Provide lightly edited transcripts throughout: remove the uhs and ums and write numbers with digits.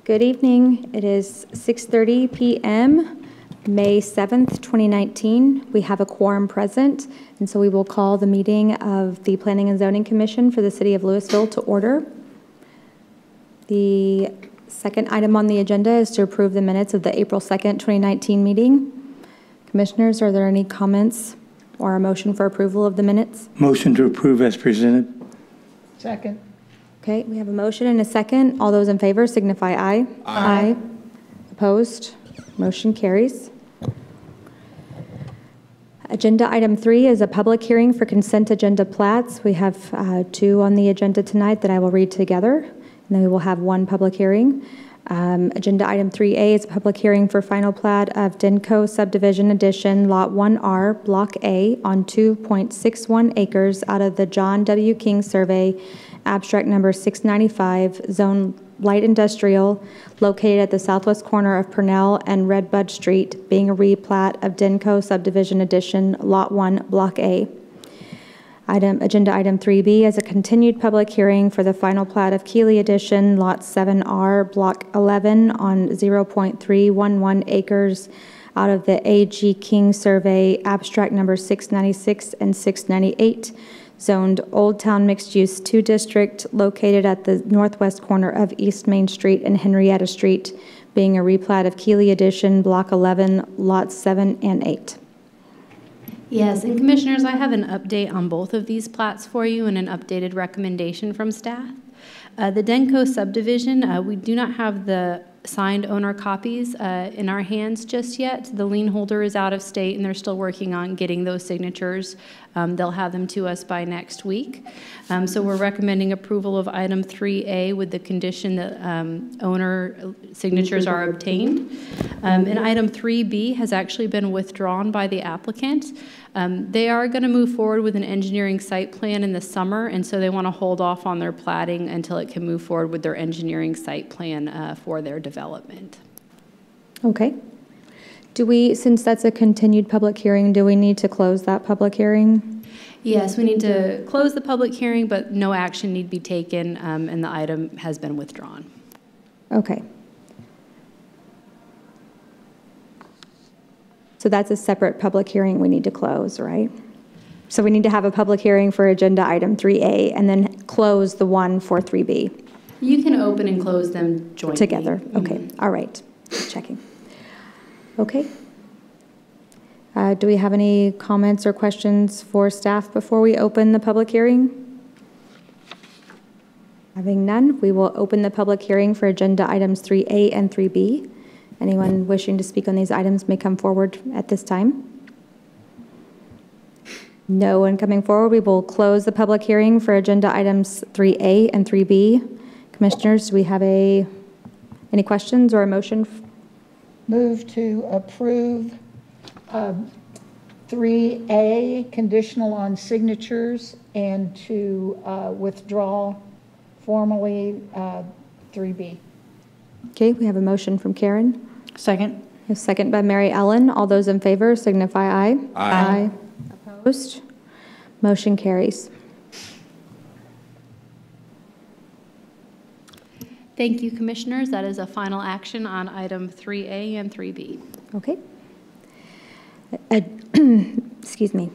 Good evening. It is 6:30 p.m., May 7th, 2019. We have a quorum present, and so we will call the meeting of the Planning and Zoning Commission for the City of Louisville to order. The second item on the agenda is to approve the minutes of the April 2nd, 2019 meeting. Commissioners, are there any comments or a motion for approval of the minutes? Motion to approve as presented. Second. Okay, we have a motion and a second. All those in favor signify aye. Aye. Opposed? Motion carries. Agenda item 3 is a public hearing for consent agenda plats. We have 2 on the agenda tonight that I will read together, and then we will have 1 public hearing. Agenda item 3A is a public hearing for final plat of Denko Subdivision Addition, Lot 1R, Block A, on 2.61 acres out of the John W. King Survey, abstract number 695, zone light industrial, located at the southwest corner of Purnell and Redbud Street, being a replat of Denko Subdivision Addition, Lot 1, Block A. Agenda item 3B is a continued public hearing for the final plat of Keeley Addition, Lot 7R, Block 11, on 0.311 acres out of the A.G. King Survey, abstract number 696 and 698, zoned Old Town Mixed Use 2 District, located at the northwest corner of East Main Street and Henrietta Street, being a replat of Keeley Addition, Block 11, Lots 7 and 8. Yes, and Commissioners, I have an update on both of these plats for you and an updated recommendation from staff. The Denko subdivision, we do not have the signed owner copies in our hands just yet. The lien holder is out of state and they're still working on getting those signatures. They'll have them to us by next week. So we're recommending approval of item 3A with the condition that owner signatures are obtained. And item 3B has actually been withdrawn by the applicant. They are going to move forward with an engineering site plan in the summer, and so they want to hold off on their platting until it can move forward with their engineering site plan for their development. Okay. Do we, since that's a continued public hearing, do we need to close that public hearing? Yes, we need to close the public hearing, but no action need be taken, and the item has been withdrawn. Okay. So that's a separate public hearing we need to close, right? So we need to have a public hearing for agenda item 3A and then close the one for 3B. You can open and close them jointly. Together, okay, all right, checking. Okay. Do we have any comments or questions for staff before we open the public hearing? Having none, we will open the public hearing for agenda items 3A and 3B. Anyone wishing to speak on these items may come forward at this time. No one coming forward. We will close the public hearing for agenda items 3A and 3B. Commissioners, do we have any questions or a motion? Move to approve 3A, conditional on signatures, and to withdraw formally 3B. Okay, we have a motion from Karen. Second. A second by Mary Ellen. All those in favor signify aye. Aye. Opposed? Motion carries. Thank you, Commissioners. That is a final action on item 3A and 3B. Okay. Excuse me.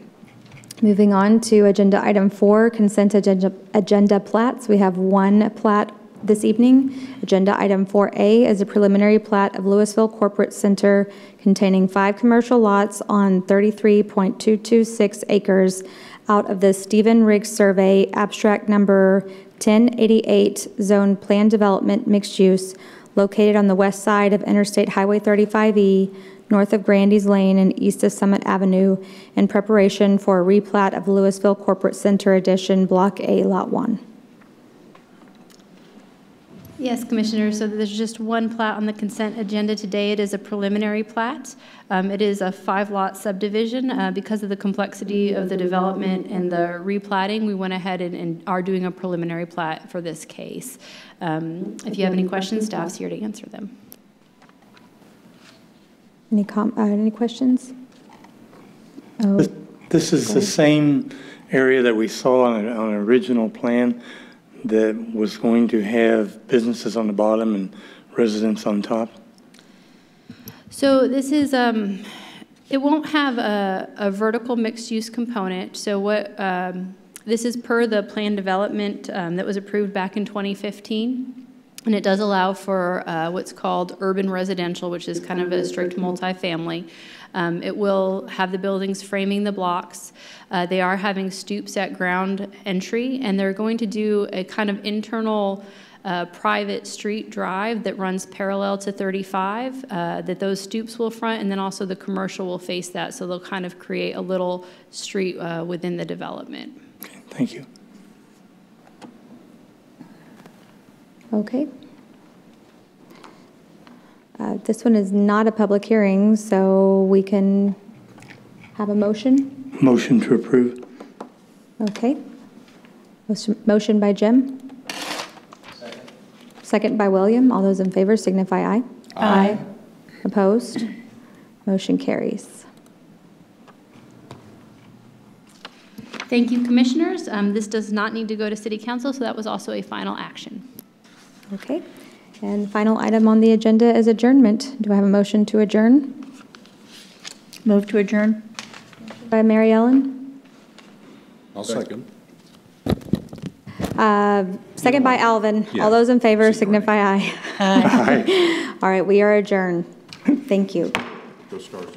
Moving on to agenda item 4, consent agenda plats. We have 1 plat this evening. Agenda item 4A is a preliminary plat of Louisville Corporate Center containing 5 commercial lots on 33.226 acres out of the Stephen Riggs Survey, abstract number 1088, zone plan development mixed use, located on the west side of Interstate Highway 35E, north of Grandy's Lane and east of Summit Avenue, in preparation for a replat of Louisville Corporate Center Addition, Block A, Lot 1. Yes, Commissioner, so there's just 1 plat on the consent agenda today. It is a preliminary plat. It is a 5-lot subdivision. Because of the complexity of the development and the replatting, we went ahead and are doing a preliminary plat for this case. If you have any questions, staff's here to answer them. Any questions? Oh, This is the same area that we saw on an original plan that was going to have businesses on the bottom and residence on top? So this is, it won't have a vertical mixed-use component. So what, this is per the plan development that was approved back in 2015. And it does allow for what's called urban residential, which is kind of a strict multifamily. It will have the buildings framing the blocks. They are having stoops at ground entry, and they're going to do a kind of internal private street drive that runs parallel to 35, that those stoops will front, and then also the commercial will face that, so they'll kind of create a little street within the development. Okay, thank you. Okay. This one is not a public hearing, so we can have a motion. Motion to approve. Okay. Motion by Jim. Second by William. All those in favor signify aye. Aye. Opposed? Motion carries. Thank you, Commissioners. This does not need to go to City Council, so that was also a final action. Okay. And final item on the agenda is adjournment. Do I have a motion to adjourn? Move to adjourn. By Mary Ellen. I'll second. Second by Alvin. Yeah. All those in favor Seniority. signify aye. Aye. All right, we are adjourned. Thank you. Go Stars.